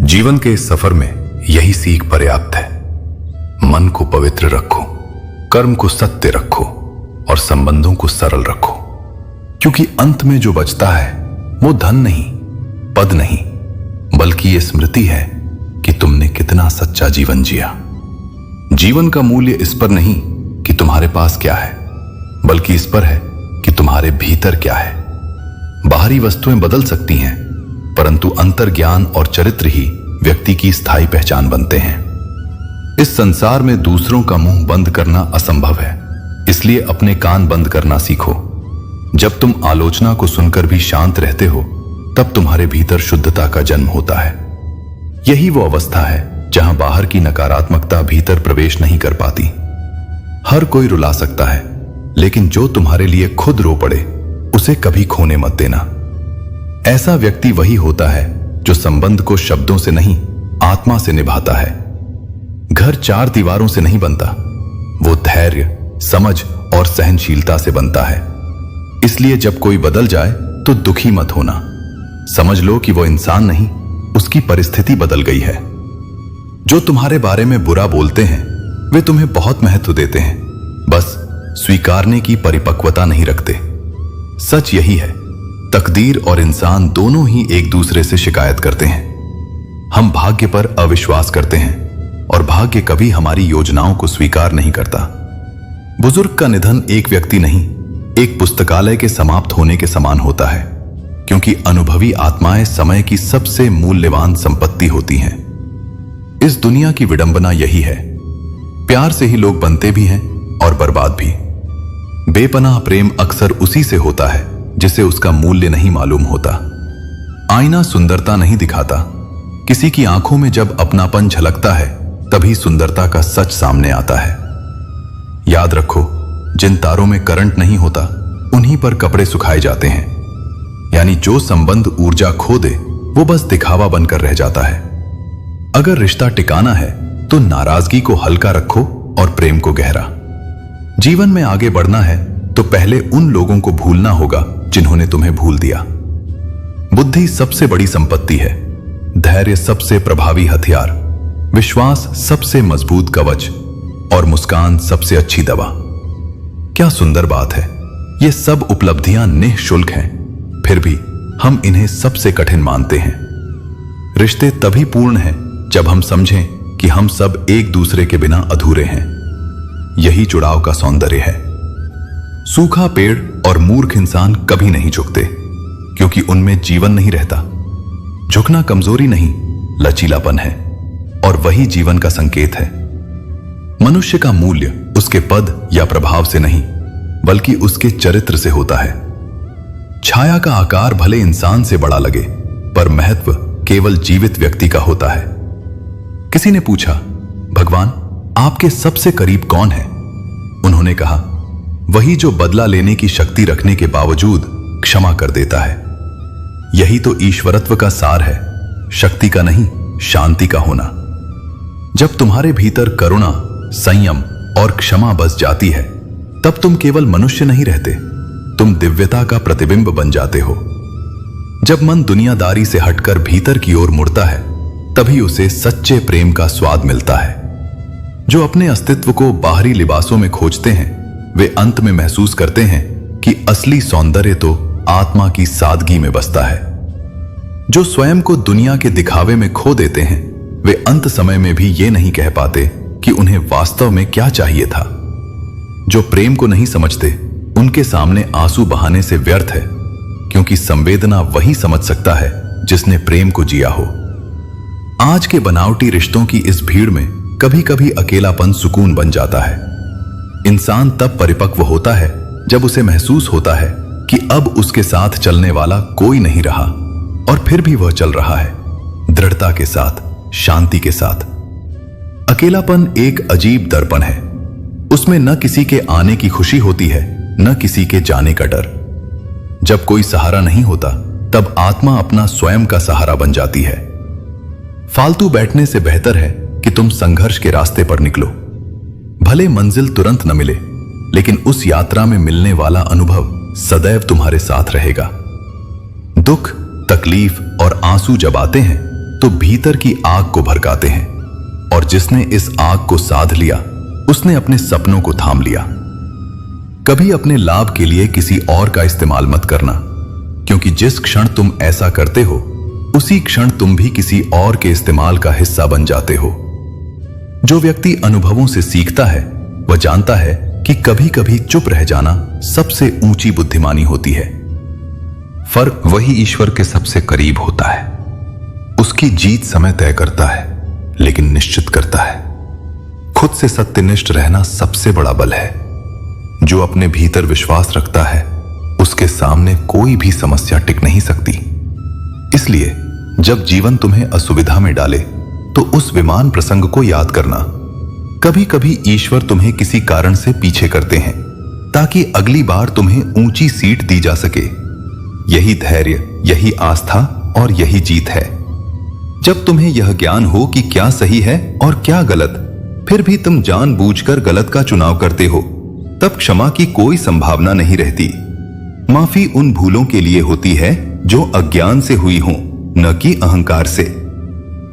जीवन के इस सफर में यही सीख पर्याप्त है। मन को पवित्र रखो, कर्म को सत्य रखो और संबंधों को सरल रखो, क्योंकि अंत में जो बचता है वो धन नहीं, पद नहीं, बल्कि ये स्मृति है कि तुमने कितना सच्चा जीवन जिया। जीवन का मूल्य इस पर नहीं कि तुम्हारे पास क्या है, बल्कि इस पर है कि तुम्हारे भीतर क्या है। बाहरी वस्तुएं बदल सकती हैं, परंतु अंतर्ज्ञान और चरित्र ही व्यक्ति की स्थायी पहचान बनते हैं। इस संसार में दूसरों का मुंह बंद करना असंभव है, इसलिए अपने कान बंद करना सीखो। जब तुम आलोचना को सुनकर भी शांत रहते हो, तब तुम्हारे भीतर शुद्धता का जन्म होता है। यही वो अवस्था है जहां बाहर की नकारात्मकता भीतर प्रवेश नहीं कर पाती। हर कोई रुला सकता है, लेकिन जो तुम्हारे लिए खुद रो पड़े उसे कभी खोने मत देना। ऐसा व्यक्ति वही होता है जो संबंध को शब्दों से नहीं, आत्मा से निभाता है। घर चार दीवारों से नहीं बनता, वो धैर्य, समझ और सहनशीलता से बनता है। इसलिए जब कोई बदल जाए तो दुखी मत होना। समझ लो कि वो इंसान नहीं, उसकी परिस्थिति बदल गई है। जो तुम्हारे बारे में बुरा बोलते हैं वे तुम्हें बहुत महत्व देते हैं, बस स्वीकारने की परिपक्वता नहीं रखते। सच यही है, तकदीर और इंसान दोनों ही एक दूसरे से शिकायत करते हैं। हम भाग्य पर अविश्वास करते हैं और भाग्य कभी हमारी योजनाओं को स्वीकार नहीं करता। बुजुर्ग का निधन एक व्यक्ति नहीं, एक पुस्तकालय के समाप्त होने के समान होता है, क्योंकि अनुभवी आत्माएं समय की सबसे मूल्यवान संपत्ति होती हैं। इस दुनिया की विडंबना यही है, प्यार से ही लोग बनते भी हैं और बर्बाद भी। बेपनाह प्रेम अक्सर उसी से होता है जिसे उसका मूल्य नहीं मालूम होता। आईना सुंदरता नहीं दिखाता, किसी की आंखों में जब अपनापन झलकता है तभी सुंदरता का सच सामने आता है। याद रखो, जिन तारों में करंट नहीं होता उन्हीं पर कपड़े सुखाए जाते हैं। यानी जो संबंध ऊर्जा खो दे वो बस दिखावा बनकर रह जाता है। अगर रिश्ता टिकाना है तो नाराजगी को हल्का रखो और प्रेम को गहरा। जीवन में आगे बढ़ना है तो पहले उन लोगों को भूलना होगा जिन्होंने तुम्हें भूल दिया। बुद्धि सबसे बड़ी संपत्ति है, धैर्य सबसे प्रभावी हथियार, विश्वास सबसे मजबूत कवच और मुस्कान सबसे अच्छी दवा। क्या सुंदर बात है, ये सब उपलब्धियां निःशुल्क हैं, फिर भी हम इन्हें सबसे कठिन मानते हैं। रिश्ते तभी पूर्ण हैं जब हम समझें कि हम सब एक दूसरे के बिना अधूरे हैं। यही जुड़ाव का सौंदर्य है। सूखा पेड़ और मूर्ख इंसान कभी नहीं झुकते, क्योंकि उनमें जीवन नहीं रहता। झुकना कमजोरी नहीं, लचीलापन है, और वही जीवन का संकेत है। मनुष्य का मूल्य उसके पद या प्रभाव से नहीं, बल्कि उसके चरित्र से होता है। छाया का आकार भले इंसान से बड़ा लगे, पर महत्व केवल जीवित व्यक्ति का होता है। किसी ने पूछा, भगवान आपके सबसे करीब कौन है? उन्होंने कहा, वही जो बदला लेने की शक्ति रखने के बावजूद क्षमा कर देता है। यही तो ईश्वरत्व का सार है, शक्ति का नहीं, शांति का होना। जब तुम्हारे भीतर करुणा, संयम और क्षमा बस जाती है, तब तुम केवल मनुष्य नहीं रहते, तुम दिव्यता का प्रतिबिंब बन जाते हो। जब मन दुनियादारी से हटकर भीतर की ओर मुड़ता है, तभी उसे सच्चे प्रेम का स्वाद मिलता है। जो अपने अस्तित्व को बाहरी लिबासों में खोजते हैं, वे अंत में महसूस करते हैं कि असली सौंदर्य तो आत्मा की सादगी में बसता है। जो स्वयं को दुनिया के दिखावे में खो देते हैं, वे अंत समय में भी ये नहीं कह पाते कि उन्हें वास्तव में क्या चाहिए था। जो प्रेम को नहीं समझते, उनके सामने आंसू बहाने से व्यर्थ है, क्योंकि संवेदना वही समझ सकता है जिसने प्रेम को जिया हो। आज के बनावटी रिश्तों की इस भीड़ में कभी कभी अकेलापन सुकून बन जाता है। इंसान तब परिपक्व होता है जब उसे महसूस होता है कि अब उसके साथ चलने वाला कोई नहीं रहा, और फिर भी वह चल रहा है, दृढ़ता के साथ, शांति के साथ। अकेलापन एक अजीब दर्पण है। उसमें न किसी के आने की खुशी होती है, न किसी के जाने का डर। जब कोई सहारा नहीं होता, तब आत्मा अपना स्वयं का सहारा बन जाती है। फालतू बैठने से बेहतर है कि तुम संघर्ष के रास्ते पर निकलो। भले मंजिल तुरंत न मिले, लेकिन उस यात्रा में मिलने वाला अनुभव सदैव तुम्हारे साथ रहेगा। दुख, तकलीफ और आंसू जब आते हैं, तो भीतर की आग को भड़काते हैं, और जिसने इस आग को साध लिया उसने अपने सपनों को थाम लिया। कभी अपने लाभ के लिए किसी और का इस्तेमाल मत करना, क्योंकि जिस क्षण तुम ऐसा करते हो उसी क्षण तुम भी किसी और के इस्तेमाल का हिस्सा बन जाते हो। जो व्यक्ति अनुभवों से सीखता है वह जानता है कि कभी कभी चुप रह जाना सबसे ऊंची बुद्धिमानी होती है। फर्क वही ईश्वर के सबसे करीब होता है। उसकी जीत समय तय करता है, लेकिन निश्चित करता है। खुद से सत्यनिष्ठ रहना सबसे बड़ा बल है। जो अपने भीतर विश्वास रखता है उसके सामने कोई भी समस्या टिक नहीं सकती। इसलिए जब जीवन तुम्हें असुविधा में डाले तो उस विमान प्रसंग को याद करना। कभी कभी ईश्वर तुम्हें किसी कारण से पीछे करते हैं ताकि अगली बार तुम्हें ऊंची सीट दी जा सके। यही धैर्य, यही आस्था और यही जीत है। जब तुम्हें यह ज्ञान हो कि क्या सही है और क्या गलत, फिर भी तुम जानबूझकर गलत का चुनाव करते हो, तब क्षमा की कोई संभावना नहीं रहती। माफी उन भूलों के लिए होती है जो अज्ञान से हुई हों, न कि अहंकार से।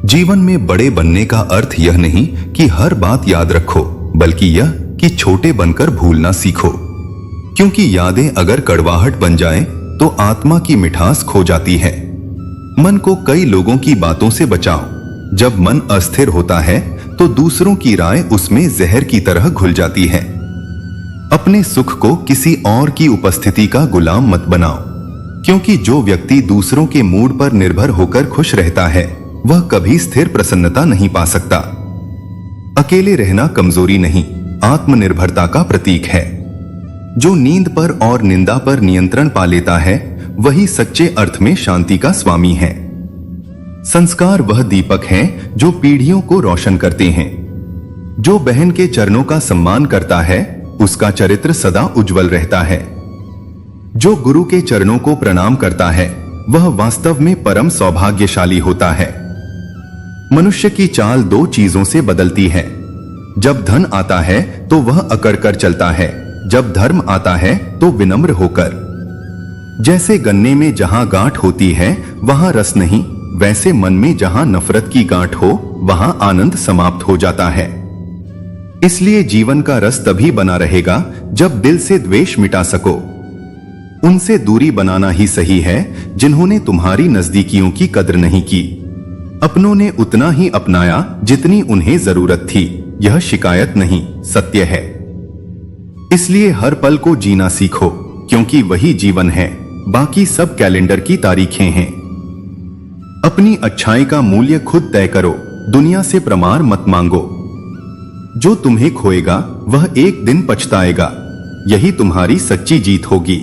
जीवन में बड़े बनने का अर्थ यह नहीं कि हर बात याद रखो, बल्कि यह कि छोटे बनकर भूलना सीखो। क्योंकि यादें अगर कड़वाहट बन जाएं, तो आत्मा की मिठास खो जाती है। मन को कई लोगों की बातों से बचाओ। जब मन अस्थिर होता है तो दूसरों की राय उसमें जहर की तरह घुल जाती है। अपने सुख को किसी और की उपस्थिति का गुलाम मत बनाओ, क्योंकि जो व्यक्ति दूसरों के मूड पर निर्भर होकर खुश रहता है वह कभी स्थिर प्रसन्नता नहीं पा सकता। अकेले रहना कमजोरी नहीं, आत्मनिर्भरता का प्रतीक है। जो नींद पर और निंदा पर नियंत्रण पा लेता है वही सच्चे अर्थ में शांति का स्वामी है। संस्कार वह दीपक हैं जो पीढ़ियों को रोशन करते हैं। जो बहन के चरणों का सम्मान करता है उसका चरित्र सदा उज्जवल रहता है। जो गुरु के चरणों को प्रणाम करता है वह वास्तव में परम सौभाग्यशाली होता है। मनुष्य की चाल दो चीजों से बदलती है। जब धन आता है तो वह अकड़ कर चलता है, जब धर्म आता है तो विनम्र होकर। जैसे गन्ने में जहां गांठ होती है वहां रस नहीं, वैसे मन में जहां नफरत की गांठ हो वहां आनंद समाप्त हो जाता है। इसलिए जीवन का रस तभी बना रहेगा जब दिल से द्वेष मिटा सको। उनसे दूरी बनाना ही सही है जिन्होंने तुम्हारी नजदीकियों की कद्र नहीं की। अपनों ने उतना ही अपनाया जितनी उन्हें जरूरत थी। यह शिकायत नहीं, सत्य है। इसलिए हर पल को जीना सीखो, क्योंकि वही जीवन है, बाकी सब कैलेंडर की तारीखें हैं। अपनी अच्छाई का मूल्य खुद तय करो, दुनिया से प्रमाण मत मांगो। जो तुम्हें खोएगा वह एक दिन पछताएगा, यही तुम्हारी सच्ची जीत होगी।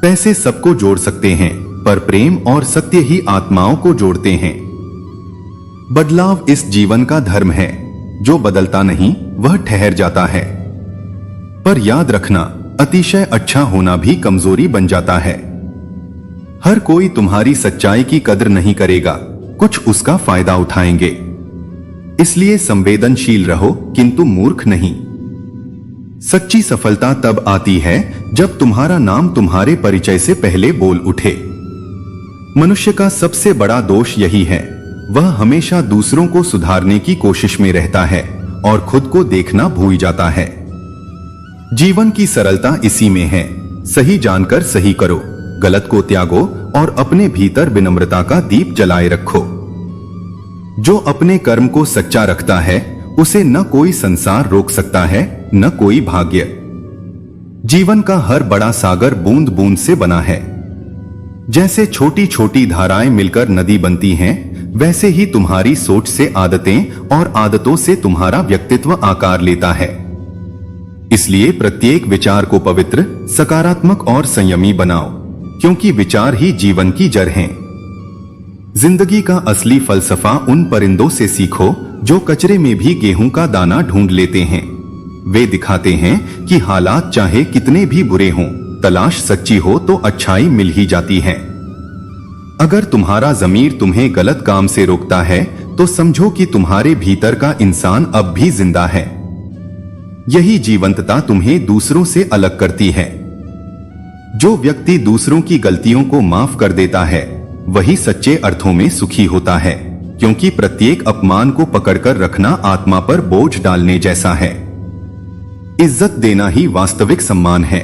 पैसे सबको जोड़ सकते हैं, पर प्रेम और सत्य ही आत्माओं को जोड़ते हैं। बदलाव इस जीवन का धर्म है। जो बदलता नहीं वह ठहर जाता है। पर याद रखना, अतिशय अच्छा होना भी कमजोरी बन जाता है। हर कोई तुम्हारी सच्चाई की कद्र नहीं करेगा, कुछ उसका फायदा उठाएंगे। इसलिए संवेदनशील रहो, किंतु मूर्ख नहीं। सच्ची सफलता तब आती है जब तुम्हारा नाम तुम्हारे परिचय से पहले बोल उठे। मनुष्य का सबसे बड़ा दोष यही है, वह हमेशा दूसरों को सुधारने की कोशिश में रहता है और खुद को देखना भूल जाता है। जीवन की सरलता इसी में है। सही जानकर सही करो, गलत को त्यागो और अपने भीतर विनम्रता का दीप जलाए रखो। जो अपने कर्म को सच्चा रखता है उसे न कोई संसार रोक सकता है, न कोई भाग्य। जीवन का हर बड़ा सागर बूंद बूंद से बना है। जैसे छोटी छोटी धाराएं मिलकर नदी बनती हैं, वैसे ही तुम्हारी सोच से आदतें और आदतों से तुम्हारा व्यक्तित्व आकार लेता है। इसलिए प्रत्येक विचार को पवित्र, सकारात्मक और संयमी बनाओ, क्योंकि विचार ही जीवन की जड़ हैं। जिंदगी का असली फलसफा उन परिंदों से सीखो जो कचरे में भी गेहूं का दाना ढूंढ लेते हैं। वे दिखाते हैं कि हालात चाहे कितने भी बुरे हों, तलाश सच्ची हो तो अच्छाई मिल ही जाती है। अगर तुम्हारा ज़मीर तुम्हें गलत काम से रोकता है तो समझो कि तुम्हारे भीतर का इंसान अब भी जिंदा है। यही जीवंतता तुम्हें दूसरों से अलग करती है। जो व्यक्ति दूसरों की गलतियों को माफ कर देता है वही सच्चे अर्थों में सुखी होता है, क्योंकि प्रत्येक अपमान को पकड़कर रखना आत्मा पर बोझ डालने जैसा है। इज्जत देना ही वास्तविक सम्मान है।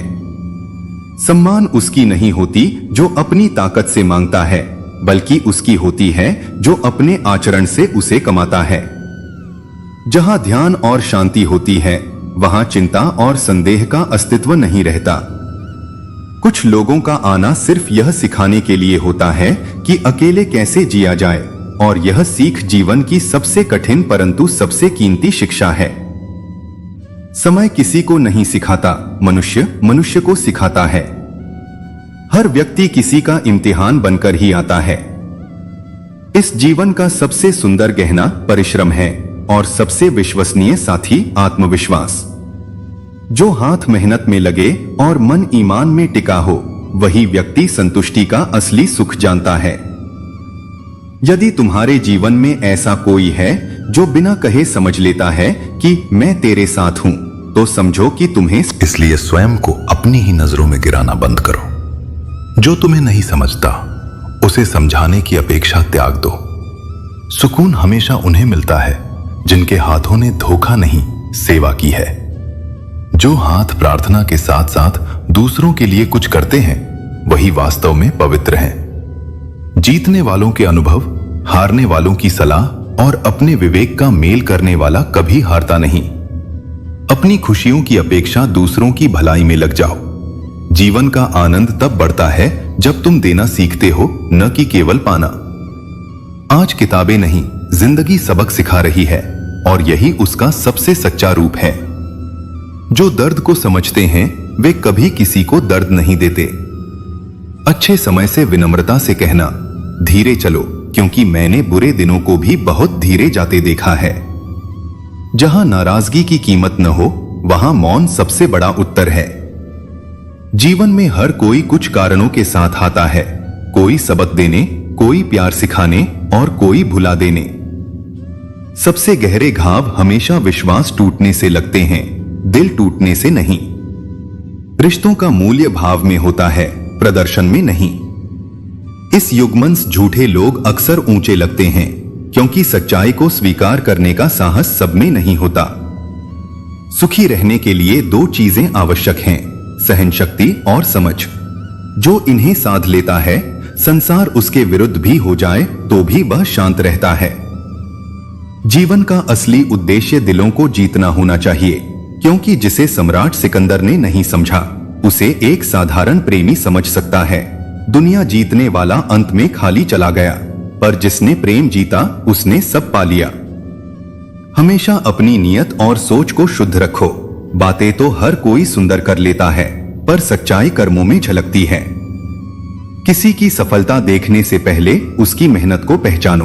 सम्मान उसकी नहीं होती जो अपनी ताकत से मांगता है, बल्कि उसकी होती है जो अपने आचरण से उसे कमाता है। जहां ध्यान और शांति होती है, वहां चिंता और संदेह का अस्तित्व नहीं रहता। कुछ लोगों का आना सिर्फ यह सिखाने के लिए होता है कि अकेले कैसे जिया जाए, और यह सीख जीवन की सबसे कठिन परंतु सबसे कीमती शिक्षा है। समय किसी को नहीं सिखाता, मनुष्य मनुष्य को सिखाता है। हर व्यक्ति किसी का इम्तिहान बनकर ही आता है। इस जीवन का सबसे सुंदर गहना परिश्रम है, और सबसे विश्वसनीय साथी आत्मविश्वास। जो हाथ मेहनत में लगे और मन ईमान में टिका हो, वही व्यक्ति संतुष्टि का असली सुख जानता है। यदि तुम्हारे जीवन में ऐसा कोई है जो बिना कहे समझ लेता है कि मैं तेरे साथ हूं, तो समझो कि तुम्हें इसलिए स्वयं को अपनी ही नजरों में गिराना बंद करो। जो तुम्हें नहीं समझता, उसे समझाने की अपेक्षा त्याग दो। सुकून हमेशा उन्हें मिलता है जिनके हाथों ने धोखा नहीं, सेवा की है। जो हाथ प्रार्थना के साथ साथ दूसरों के लिए कुछ करते हैं, वही वास्तव में पवित्र हैं। जीतने वालों के अनुभव, हारने वालों की सलाह और अपने विवेक का मेल करने वाला कभी हारता नहीं। अपनी खुशियों की अपेक्षा दूसरों की भलाई में लग जाओ। जीवन का आनंद तब बढ़ता है जब तुम देना सीखते हो, न कि केवल पाना। आज किताबें नहीं, जिंदगी सबक सिखा रही है, और यही उसका सबसे सच्चा रूप है। जो दर्द को समझते हैं, वे कभी किसी को दर्द नहीं देते। अच्छे समय से विनम्रता से कहना, धीरे चलो, क्योंकि मैंने बुरे दिनों को भी बहुत धीरे जाते देखा है। जहां नाराजगी की कीमत न हो, वहां मौन सबसे बड़ा उत्तर है। जीवन में हर कोई कुछ कारणों के साथ आता है, कोई सबक देने, कोई प्यार सिखाने और कोई भुला देने। सबसे गहरे घाव हमेशा विश्वास टूटने से लगते हैं, दिल टूटने से नहीं। रिश्तों का मूल्य भाव में होता है, प्रदर्शन में नहीं। इस युगमंस झूठे लोग अक्सर ऊंचे लगते हैं, क्योंकि सच्चाई को स्वीकार करने का साहस सब में नहीं होता। सुखी रहने के लिए दो चीजें आवश्यक हैं, सहनशक्ति और समझ। जो इन्हें साध लेता है, संसार उसके विरुद्ध भी हो जाए तो भी वह शांत रहता है। जीवन का असली उद्देश्य दिलों को जीतना होना चाहिए, क्योंकि जिसे सम्राट सिकंदर ने नहीं समझा, उसे एक साधारण प्रेमी समझ सकता है। दुनिया जीतने वाला अंत में खाली चला गया, पर जिसने प्रेम जीता, उसने सब पा लिया। हमेशा अपनी नियत और सोच को शुद्ध रखो। बातें तो हर कोई सुंदर कर लेता है, पर सच्चाई कर्मों में झलकती है। किसी की सफलता देखने से पहले उसकी मेहनत को पहचानो।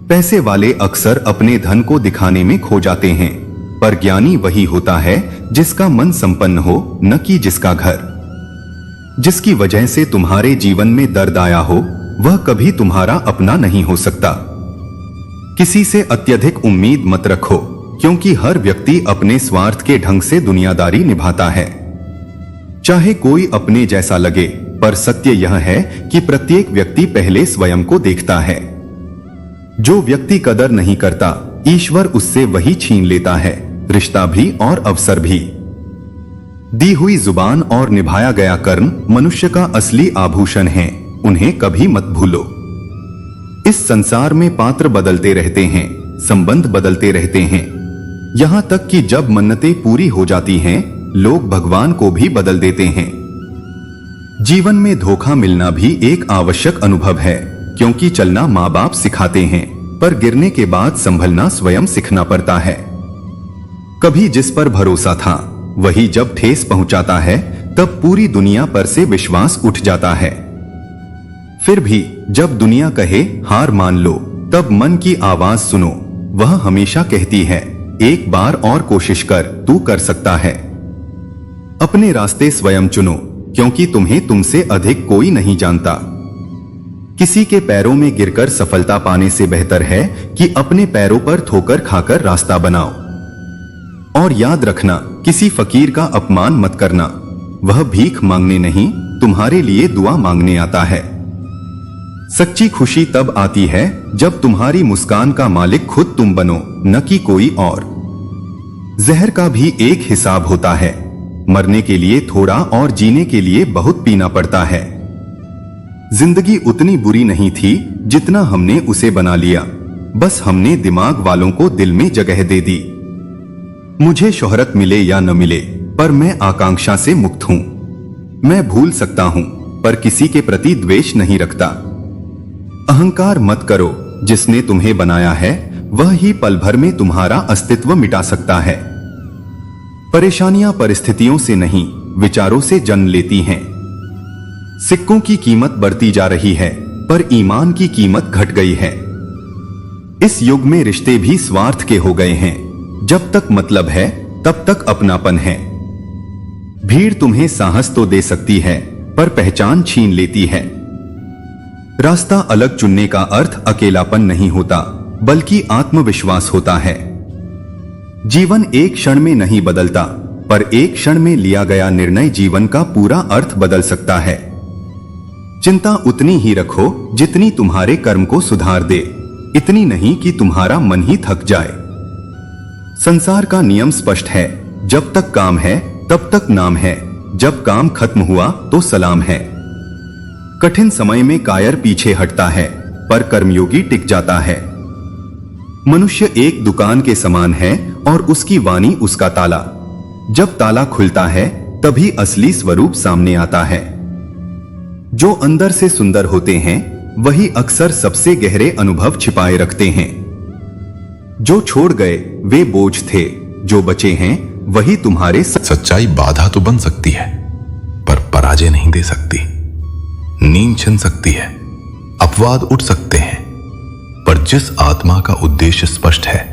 पैसे वाले अक्सर अपने धन को दिखाने में खो जाते हैं, पर ज्ञानी वही होता है जिसका मन संपन्न हो, न कि जिसका घर। जिसकी वजह से तुम्हारे जीवन में दर्द आया हो, वह कभी तुम्हारा अपना नहीं हो सकता। किसी से अत्यधिक उम्मीद मत रखो, क्योंकि हर व्यक्ति अपने स्वार्थ के ढंग से दुनियादारी निभाता है। चाहे कोई अपने जैसा लगे, पर सत्य यह है कि प्रत्येक व्यक्ति पहले स्वयं को देखता है। जो व्यक्ति कदर नहीं करता, ईश्वर उससे वही छीन लेता है, रिश्ता भी और अवसर भी। दी हुई जुबान और निभाया गया कर्म मनुष्य का असली आभूषण है, उन्हें कभी मत भूलो। इस संसार में पात्र बदलते रहते हैं, संबंध बदलते रहते हैं, यहां तक कि जब मन्नतें पूरी हो जाती हैं, लोग भगवान को भी बदल देते हैं। जीवन में धोखा मिलना भी एक आवश्यक अनुभव है, क्योंकि चलना माँ बाप सिखाते हैं, पर गिरने के बाद संभलना स्वयं सीखना पड़ता है। कभी जिस पर भरोसा था, वही जब ठेस पहुंचाता है, तब पूरी दुनिया पर से विश्वास उठ जाता है। फिर भी जब दुनिया कहे हार मान लो, तब मन की आवाज सुनो। वह हमेशा कहती है, एक बार और कोशिश कर, तू कर सकता है। अपने रास्ते स्वयं चुनो, क्योंकि तुम्हें तुमसे अधिक कोई नहीं जानता। किसी के पैरों में गिरकर सफलता पाने से बेहतर है कि अपने पैरों पर ठोकर खाकर रास्ता बनाओ। और याद रखना, किसी फकीर का अपमान मत करना। वह भीख मांगने नहीं, तुम्हारे लिए दुआ मांगने आता है। सच्ची खुशी तब आती है जब तुम्हारी मुस्कान का मालिक खुद तुम बनो, न कि कोई और। जहर का भी एक हिसाब होता है। मरने के लिए थोड़ा और जीने के लिए बहुत पीना पड़ता है। जिंदगी उतनी बुरी नहीं थी जितना हमने उसे बना लिया, बस हमने दिमाग वालों को दिल में जगह दे दी। मुझे शोहरत मिले या न मिले, पर मैं आकांक्षा से मुक्त हूं। मैं भूल सकता हूं, पर किसी के प्रति द्वेष नहीं रखता। अहंकार मत करो, जिसने तुम्हें बनाया है वह ही पल भर में तुम्हारा अस्तित्व मिटा सकता है। परेशानियां परिस्थितियों से नहीं, विचारों से जन्म लेती हैं। सिक्कों की कीमत बढ़ती जा रही है, पर ईमान की कीमत घट गई है। इस युग में रिश्ते भी स्वार्थ के हो गए हैं। जब तक मतलब है तब तक अपनापन है। भीड़ तुम्हें साहस तो दे सकती है, पर पहचान छीन लेती है। रास्ता अलग चुनने का अर्थ अकेलापन नहीं होता, बल्कि आत्मविश्वास होता है। जीवन एक क्षण में नहीं बदलता, पर एक क्षण में लिया गया निर्णय जीवन का पूरा अर्थ बदल सकता है। चिंता उतनी ही रखो जितनी तुम्हारे कर्म को सुधार दे, इतनी नहीं कि तुम्हारा मन ही थक जाए। संसार का नियम स्पष्ट है, जब तक काम है तब तक नाम है, जब काम खत्म हुआ तो सलाम है। कठिन समय में कायर पीछे हटता है, पर कर्मयोगी टिक जाता है। मनुष्य एक दुकान के समान है और उसकी वाणी उसका ताला। जब ताला खुलता है तभी असली स्वरूप सामने आता है। जो अंदर से सुंदर होते हैं वही अक्सर सबसे गहरे अनुभव छिपाए रखते हैं। जो छोड़ गए वे बोझ थे, जो बचे हैं वही तुम्हारे सच्चाई बाधा तो बन सकती है, पर पराजय नहीं दे सकती। नींद छिन सकती है, अपवाद उठ सकते हैं, पर जिस आत्मा का उद्देश्य स्पष्ट है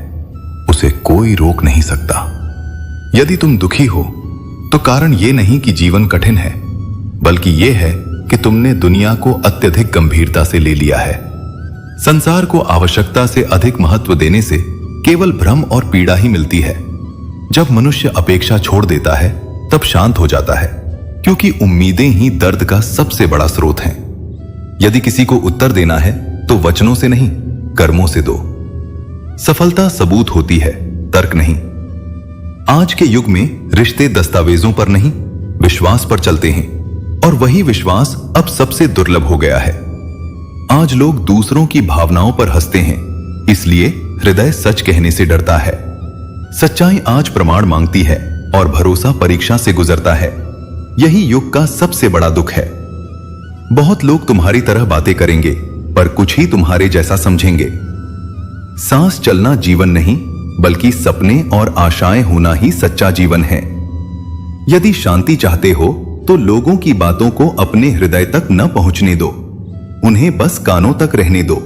उसे कोई रोक नहीं सकता। यदि तुम दुखी हो तो कारण यह नहीं कि जीवन कठिन है, बल्कि यह है कि तुमने दुनिया को अत्यधिक गंभीरता से ले लिया है। संसार को आवश्यकता से अधिक महत्व देने से केवल भ्रम और पीड़ा ही मिलती है। जब मनुष्य अपेक्षा छोड़ देता है तब शांत हो जाता है, क्योंकि उम्मीदें ही दर्द का सबसे बड़ा स्रोत हैं। यदि किसी को उत्तर देना है तो वचनों से नहीं, कर्मों से दो। सफलता सबूत होती है, तर्क नहीं। आज के युग में रिश्ते दस्तावेजों पर नहीं, विश्वास पर चलते हैं, और वही विश्वास अब सबसे दुर्लभ हो गया है। आज लोग दूसरों की भावनाओं पर हंसते हैं, इसलिए हृदय सच कहने से डरता है। सच्चाई आज प्रमाण मांगती है और भरोसा परीक्षा से गुजरता है। यही युग का सबसे बड़ा दुख है। बहुत लोग तुम्हारी तरह बातें करेंगे, पर कुछ ही तुम्हारे जैसा समझेंगे। सांस चलना जीवन नहीं, बल्कि सपने और आशाएं होना ही सच्चा जीवन है। यदि शांति चाहते हो तो लोगों की बातों को अपने हृदय तक न पहुंचने दो, उन्हें बस कानों तक रहने दो।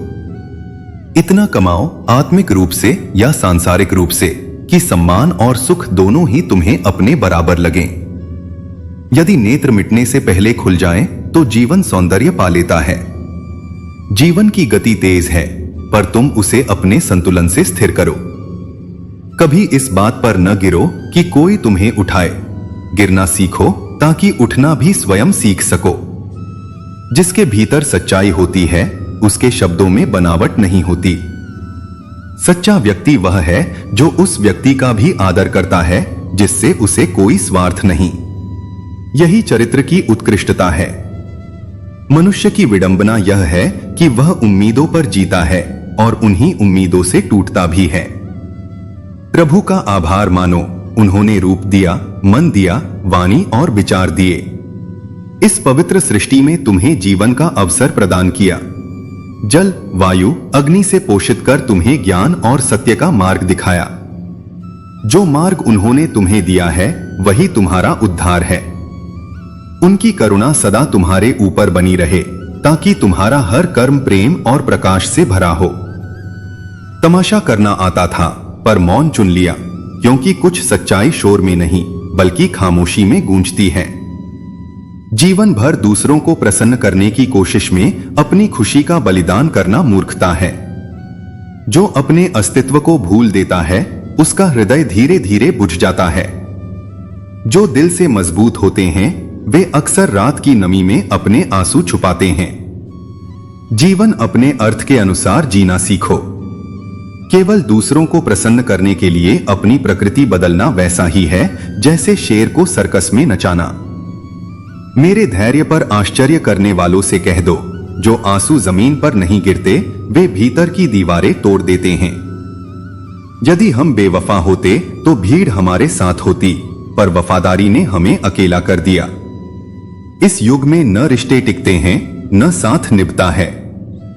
इतना कमाओ, आत्मिक रूप से या सांसारिक रूप से, कि सम्मान और सुख दोनों ही तुम्हें अपने बराबर लगें। यदि नेत्र मिटने से पहले खुल जाएं, तो जीवन सौंदर्य पा लेता है। जीवन की गति तेज है, पर तुम उसे अपने संतुलन से स्थिर करो। कभी इस बात पर न गिरो कि कोई तुम्हें उठाए। गिरना सीखो ताकि उठना भी स्वयं सीख सको। जिसके भीतर सच्चाई होती है उसके शब्दों में बनावट नहीं होती। सच्चा व्यक्ति वह है जो उस व्यक्ति का भी आदर करता है जिससे उसे कोई स्वार्थ नहीं। यही चरित्र की उत्कृष्टता है। मनुष्य की विडंबना यह है कि वह उम्मीदों पर जीता है और उन्हीं उम्मीदों से टूटता भी है। प्रभु का आभार मानो, उन्होंने रूप दिया, मन दिया, वाणी और विचार दिए। इस पवित्र सृष्टि में तुम्हें जीवन का अवसर प्रदान किया। जल, वायु, अग्नि से पोषित कर तुम्हें ज्ञान और सत्य का मार्ग दिखाया। जो मार्ग उन्होंने तुम्हें दिया है वही तुम्हारा उद्धार है। उनकी करुणा सदा तुम्हारे ऊपर बनी रहे, ताकि तुम्हारा हर कर्म प्रेम और प्रकाश से भरा हो। तमाशा करना आता था, पर मौन चुन लिया, क्योंकि कुछ सच्चाई शोर में नहीं बल्कि खामोशी में गूंजती है। जीवन भर दूसरों को प्रसन्न करने की कोशिश में अपनी खुशी का बलिदान करना मूर्खता है। जो अपने अस्तित्व को भूल देता है उसका हृदय धीरे धीरे बुझ जाता है। जो दिल से मजबूत होते हैं वे अक्सर रात की नमी में अपने आंसू छुपाते हैं। जीवन अपने अर्थ के अनुसार जीना सीखो। केवल दूसरों को प्रसन्न करने के लिए अपनी प्रकृति बदलना वैसा ही है जैसे शेर को सर्कस में नचाना। मेरे धैर्य पर आश्चर्य करने वालों से कह दो, जो आंसू जमीन पर नहीं गिरते वे भीतर की दीवारें तोड़ देते हैं। यदि हम बेवफा होते तो भीड़ हमारे साथ होती, पर वफादारी ने हमें अकेला कर दिया। इस युग में न रिश्ते टिकते हैं न साथ निभता है,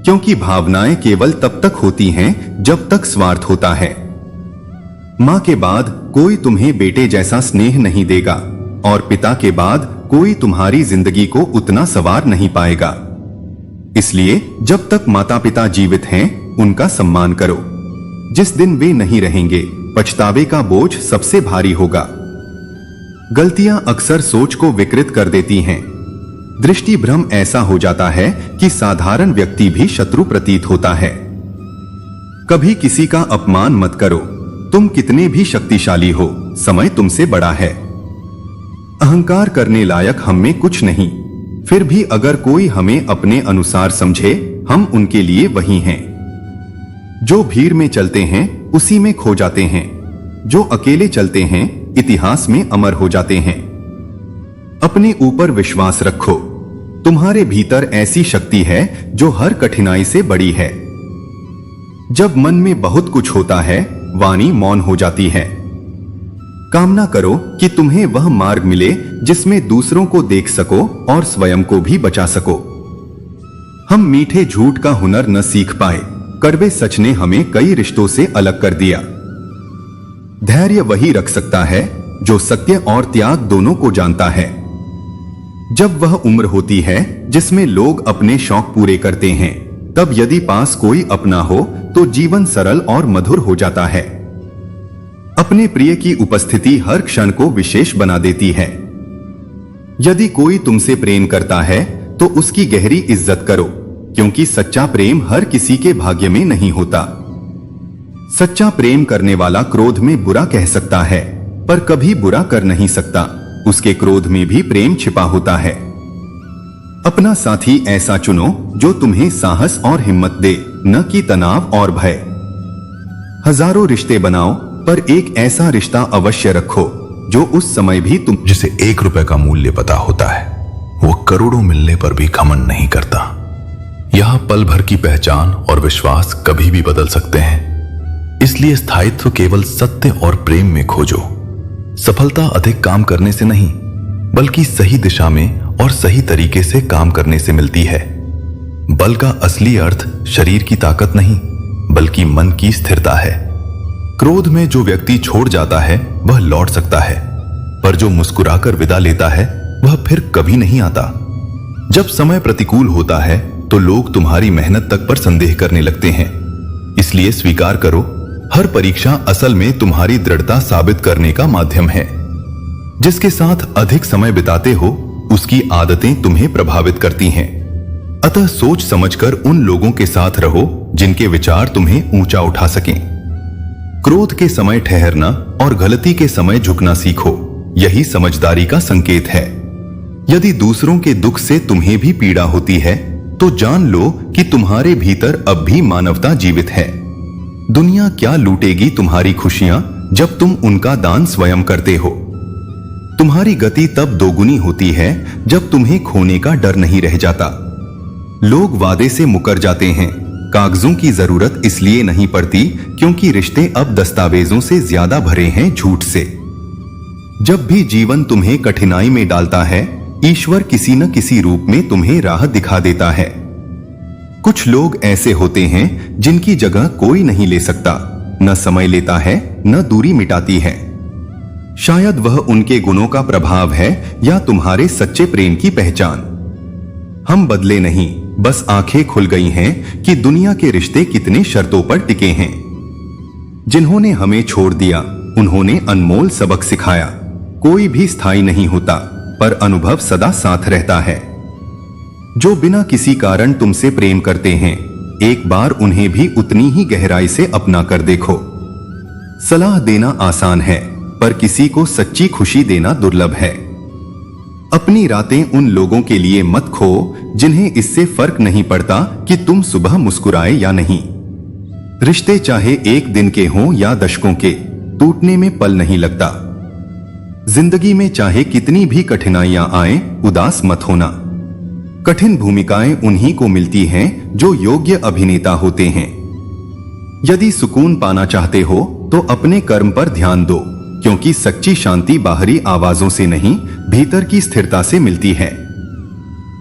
क्योंकि भावनाएं केवल तब तक होती हैं जब तक स्वार्थ होता है। मां के बाद कोई तुम्हें बेटे जैसा स्नेह नहीं देगा और पिता के बाद कोई तुम्हारी जिंदगी को उतना संवार नहीं पाएगा। इसलिए जब तक माता पिता जीवित हैं उनका सम्मान करो। जिस दिन वे नहीं रहेंगे पछतावे का बोझ सबसे भारी होगा। गलतियां अक्सर सोच को विकृत कर देती हैं। दृष्टि भ्रम ऐसा हो जाता है कि साधारण व्यक्ति भी शत्रु प्रतीत होता है। कभी किसी का अपमान मत करो। तुम कितने भी शक्तिशाली हो, समय तुमसे बड़ा है। अहंकार करने लायक हम में कुछ नहीं, फिर भी अगर कोई हमें अपने अनुसार समझे हम उनके लिए वही हैं। जो भीड़ में चलते हैं उसी में खो जाते हैं, जो अकेले चलते हैं इतिहास में अमर हो जाते हैं। अपने ऊपर विश्वास रखो। तुम्हारे भीतर ऐसी शक्ति है जो हर कठिनाई से बड़ी है। जब मन में बहुत कुछ होता है वाणी मौन हो जाती है। कामना करो कि तुम्हें वह मार्ग मिले जिसमें दूसरों को देख सको और स्वयं को भी बचा सको। हम मीठे झूठ का हुनर न सीख पाए, कड़वे सच ने हमें कई रिश्तों से अलग कर दिया। धैर्य वही रख सकता है जो सत्य और त्याग दोनों को जानता है। जब वह उम्र होती है जिसमें लोग अपने शौक पूरे करते हैं, तब यदि पास कोई अपना हो तो जीवन सरल और मधुर हो जाता है। अपने प्रिय की उपस्थिति हर क्षण को विशेष बना देती है। यदि कोई तुमसे प्रेम करता है तो उसकी गहरी इज्जत करो, क्योंकि सच्चा प्रेम हर किसी के भाग्य में नहीं होता। सच्चा प्रेम करने वाला क्रोध में बुरा कह सकता है, पर कभी बुरा कर नहीं सकता। उसके क्रोध में भी प्रेम छिपा होता है। अपना साथी ऐसा चुनो जो तुम्हें साहस और हिम्मत दे, न कि तनाव और भय। हजारों रिश्ते बनाओ, पर एक ऐसा रिश्ता अवश्य रखो जो उस समय भी तुम जिसे 1 रुपए का मूल्य पता होता है वो करोड़ों मिलने पर भी घमंड नहीं करता। यहां पल भर की पहचान और विश्वास कभी भी बदल सकते हैं। इसलिए स्थायित्व केवल सत्य और प्रेम में खोजो। सफलता अधिक काम करने से नहीं, बल्कि सही दिशा में और सही तरीके से काम करने से मिलती है। बल का असली अर्थ शरीर की ताकत नहीं, बल्कि मन की स्थिरता है। क्रोध में जो व्यक्ति छोड़ जाता है वह लौट सकता है, पर जो मुस्कुराकर विदा लेता है वह फिर कभी नहीं आता। जब समय प्रतिकूल होता है तो लोग तुम्हारी मेहनत तक पर संदेह करने लगते हैं। इसलिए स्वीकार करो, हर परीक्षा असल में तुम्हारी दृढ़ता साबित करने का माध्यम है। जिसके साथ अधिक समय बिताते हो उसकी आदतें तुम्हें प्रभावित करती हैं। अतः सोच समझकर उन लोगों के साथ रहो जिनके विचार तुम्हें ऊंचा उठा सकें। क्रोध के समय ठहरना और गलती के समय झुकना सीखो, यही समझदारी का संकेत है। यदि दूसरों के दुख से तुम्हें भी पीड़ा होती है तो जान लो कि तुम्हारे भीतर अब भी मानवता जीवित है। दुनिया क्या लूटेगी तुम्हारी खुशियां जब तुम उनका दान स्वयं करते हो। तुम्हारी गति तब दोगुनी होती है जब तुम्हें खोने का डर नहीं रह जाता। लोग वादे से मुकर जाते हैं, कागजों की जरूरत इसलिए नहीं पड़ती क्योंकि रिश्ते अब दस्तावेजों से ज्यादा भरे हैं झूठ से। जब भी जीवन तुम्हें कठिनाई में डालता है, ईश्वर किसी न किसी रूप में तुम्हें राह दिखा देता है। कुछ लोग ऐसे होते हैं जिनकी जगह कोई नहीं ले सकता, न समय लेता है न दूरी मिटाती है। शायद वह उनके गुणों का प्रभाव है या तुम्हारे सच्चे प्रेम की पहचान। हम बदले नहीं, बस आंखें खुल गई हैं कि दुनिया के रिश्ते कितने शर्तों पर टिके हैं। जिन्होंने हमें छोड़ दिया उन्होंने अनमोल सबक सिखाया। कोई भी स्थायी नहीं होता, पर अनुभव सदा साथ रहता है। जो बिना किसी कारण तुमसे प्रेम करते हैं, एक बार उन्हें भी उतनी ही गहराई से अपना कर देखो। सलाह देना आसान है, पर किसी को सच्ची खुशी देना दुर्लभ है। अपनी रातें उन लोगों के लिए मत खो जिन्हें इससे फर्क नहीं पड़ता कि तुम सुबह मुस्कुराए या नहीं। रिश्ते चाहे एक दिन के हों या दशकों के, टूटने में पल नहीं लगता। जिंदगी में चाहे कितनी भी कठिनाइयां आए, उदास मत होना। कठिन भूमिकाएं उन्हीं को मिलती हैं जो योग्य अभिनेता होते हैं। यदि सुकून पाना चाहते हो तो अपने कर्म पर ध्यान दो, क्योंकि सच्ची शांति बाहरी आवाजों से नहीं, भीतर की स्थिरता से मिलती है।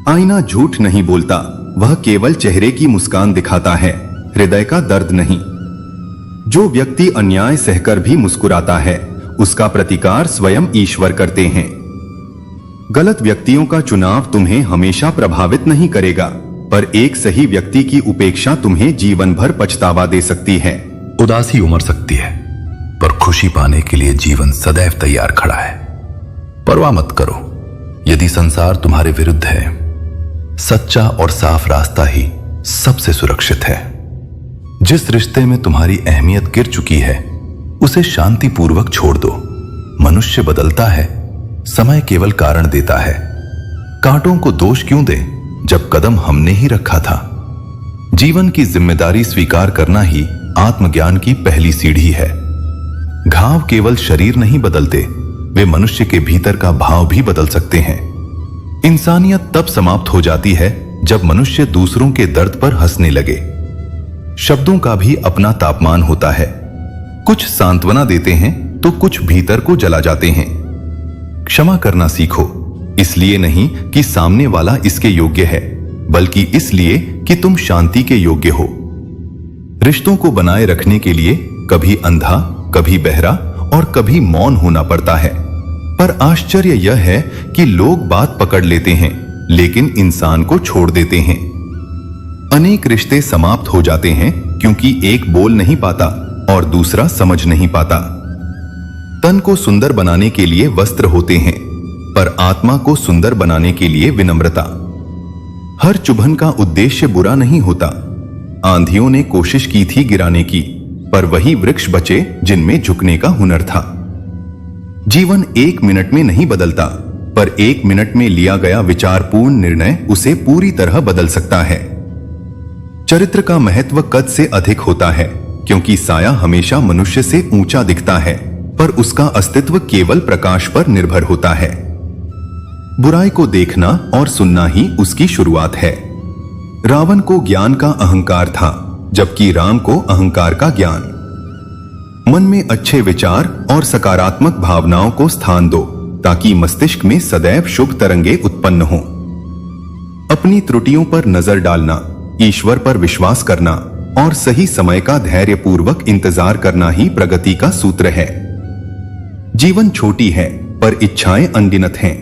आईना झूठ नहीं बोलता, वह केवल चेहरे की मुस्कान दिखाता है, हृदय का दर्द नहीं। जो व्यक्ति अन्याय सहकर भी मुस्कुराता है, उसका प्रतिकार स्वयं ईश्वर करते हैं। गलत व्यक्तियों का चुनाव तुम्हें हमेशा प्रभावित नहीं करेगा, पर एक सही व्यक्ति की उपेक्षा तुम्हें जीवन भर पछतावा दे सकती है। उदासी उमड़ सकती है, पर खुशी पाने के लिए जीवन सदैव तैयार खड़ा है। परवाह मत करो यदि संसार तुम्हारे विरुद्ध है, सच्चा और साफ रास्ता ही सबसे सुरक्षित है। जिस रिश्ते में तुम्हारी अहमियत गिर चुकी है, उसे शांतिपूर्वक छोड़ दो। मनुष्य बदलता है, समय केवल कारण देता है। कांटों को दोष क्यों दें जब कदम हमने ही रखा था। जीवन की जिम्मेदारी स्वीकार करना ही आत्मज्ञान की पहली सीढ़ी है। घाव केवल शरीर नहीं बदलते, वे मनुष्य के भीतर का भाव भी बदल सकते हैं। इंसानियत तब समाप्त हो जाती है जब मनुष्य दूसरों के दर्द पर हंसने लगे। शब्दों का भी अपना तापमान होता है, कुछ सांत्वना देते हैं तो कुछ भीतर को जला जाते हैं। क्षमा करना सीखो, इसलिए नहीं कि सामने वाला इसके योग्य है, बल्कि इसलिए कि तुम शांति के योग्य हो। रिश्तों को बनाए रखने के लिए कभी अंधा, कभी बहरा और कभी मौन होना पड़ता है। पर आश्चर्य यह है कि लोग बात पकड़ लेते हैं, लेकिन इंसान को छोड़ देते हैं। अनेक रिश्ते समाप्त हो जाते हैं क्योंकि एक बोल नहीं पाता और दूसरा समझ नहीं पाता। तन को सुंदर बनाने के लिए वस्त्र होते हैं, पर आत्मा को सुंदर बनाने के लिए विनम्रता। हर चुभन का उद्देश्य बुरा नहीं होता। आंधियों ने कोशिश की थी गिराने की, पर वही वृक्ष बचे जिनमें झुकने का हुनर था। जीवन एक मिनट में नहीं बदलता, पर एक मिनट में लिया गया विचारपूर्ण निर्णय उसे पूरी तरह बदल सकता है। चरित्र का महत्व कद से अधिक होता है, क्योंकि साया हमेशा मनुष्य से ऊंचा दिखता है, पर उसका अस्तित्व केवल प्रकाश पर निर्भर होता है। बुराई को देखना और सुनना ही उसकी शुरुआत है। रावण को ज्ञान का अहंकार था, जबकि राम को अहंकार का ज्ञान। मन में अच्छे विचार और सकारात्मक भावनाओं को स्थान दो, ताकि मस्तिष्क में सदैव शुभ तरंगे उत्पन्न हों। अपनी त्रुटियों पर नजर डालना, ईश्वर पर विश्वास करना और सही समय का धैर्यपूर्वक इंतजार करना ही प्रगति का सूत्र है। जीवन छोटी है, पर इच्छाएं अनगिनत हैं।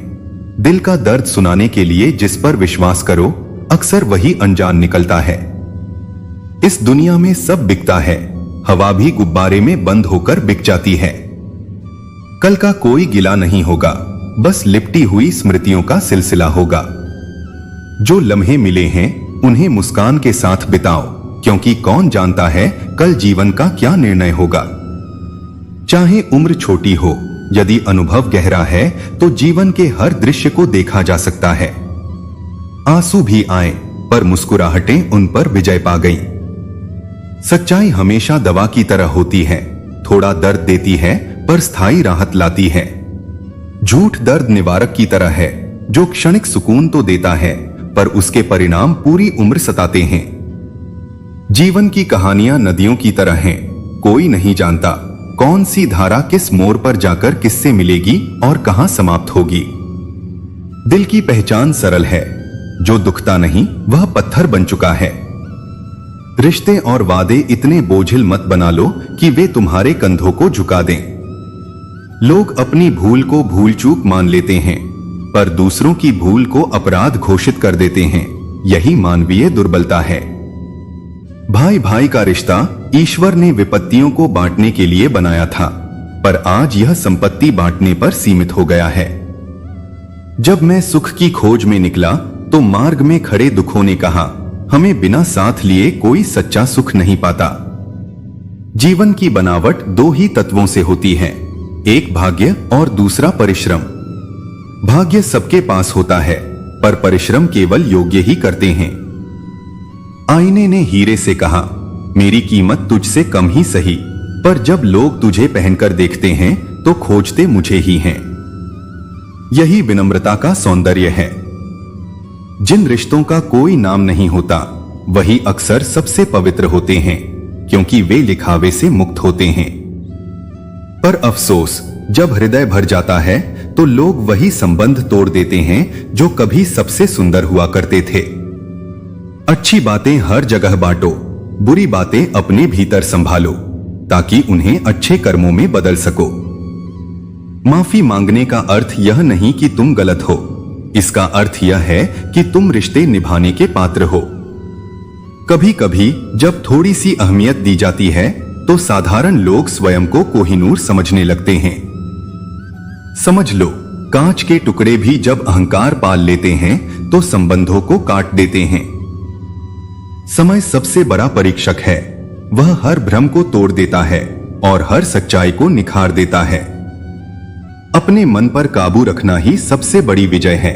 दिल का दर्द सुनाने के लिए जिस पर विश्वास करो, अक्सर वही अनजान निकलता है। इस दुनिया में सब बिकता है, हवा भी गुब्बारे में बंद होकर बिक जाती है। कल का कोई गिला नहीं होगा, बस लिपटी हुई स्मृतियों का सिलसिला होगा। जो लम्हे मिले हैं उन्हें मुस्कान के साथ बिताओ, क्योंकि कौन जानता है कल जीवन का क्या निर्णय होगा। चाहे उम्र छोटी हो, यदि अनुभव गहरा है तो जीवन के हर दृश्य को देखा जा सकता है। आंसू भी आए, पर मुस्कुराहटें उन पर विजय पा गईं। सच्चाई हमेशा दवा की तरह होती है, थोड़ा दर्द देती है पर स्थायी राहत लाती है। झूठ दर्द निवारक की तरह है, जो क्षणिक सुकून तो देता है, पर उसके परिणाम पूरी उम्र सताते हैं। जीवन की कहानियां नदियों की तरह हैं, कोई नहीं जानता कौन सी धारा किस मोड़ पर जाकर किससे मिलेगी और कहां समाप्त होगी। दिल की पहचान सरल है, जो दुखता नहीं वह पत्थर बन चुका है। रिश्ते और वादे इतने बोझिल मत बना लो कि वे तुम्हारे कंधों को झुका दें। लोग अपनी भूल को भूल चूक मान लेते हैं, पर दूसरों की भूल को अपराध घोषित कर देते हैं। यही मानवीय दुर्बलता है। भाई भाई का रिश्ता ईश्वर ने विपत्तियों को बांटने के लिए बनाया था, पर आज यह संपत्ति बांटने पर सीमित हो गया है। जब मैं सुख की खोज में निकला तो मार्ग में खड़े दुखों ने कहा, हमें बिना साथ लिए कोई सच्चा सुख नहीं पाता। जीवन की बनावट दो ही तत्वों से होती है, एक भाग्य और दूसरा परिश्रम। भाग्य सबके पास होता है, पर परिश्रम केवल योग्य ही करते हैं। आईने ने हीरे से कहा, मेरी कीमत तुझसे कम ही सही, पर जब लोग तुझे पहनकर देखते हैं तो खोजते मुझे ही हैं। यही विनम्रता का सौंदर्य है। जिन रिश्तों का कोई नाम नहीं होता वही अक्सर सबसे पवित्र होते हैं, क्योंकि वे लिखावे से मुक्त होते हैं। पर अफसोस, जब हृदय भर जाता है तो लोग वही संबंध तोड़ देते हैं जो कभी सबसे सुंदर हुआ करते थे। अच्छी बातें हर जगह बांटो, बुरी बातें अपने भीतर संभालो, ताकि उन्हें अच्छे कर्मों में बदल सको। माफी मांगने का अर्थ यह नहीं कि तुम गलत हो, इसका अर्थ यह है कि तुम रिश्ते निभाने के पात्र हो। कभी कभी जब थोड़ी सी अहमियत दी जाती है तो साधारण लोग स्वयं को कोहिनूर समझने लगते हैं। समझ लो, कांच के टुकड़े भी जब अहंकार पाल लेते हैं तो संबंधों को काट देते हैं। समय सबसे बड़ा परीक्षक है। वह हर भ्रम को तोड़ देता है और हर सच्चाई को निखार देता है। अपने मन पर काबू रखना ही सबसे बड़ी विजय है।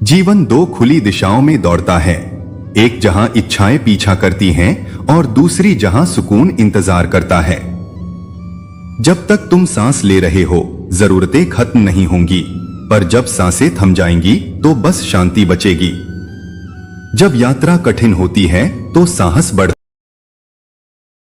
जीवन दो खुली दिशाओं में दौड़ता है, एक जहां इच्छाएं पीछा करती हैं और दूसरी जहां सुकून इंतजार करता है। जब तक तुम सांस ले रहे हो जरूरतें खत्म नहीं होंगी, पर जब सांसें थम जाएंगी तो बस शांति बचेगी। जब यात्रा कठिन होती है तो साहस बढ़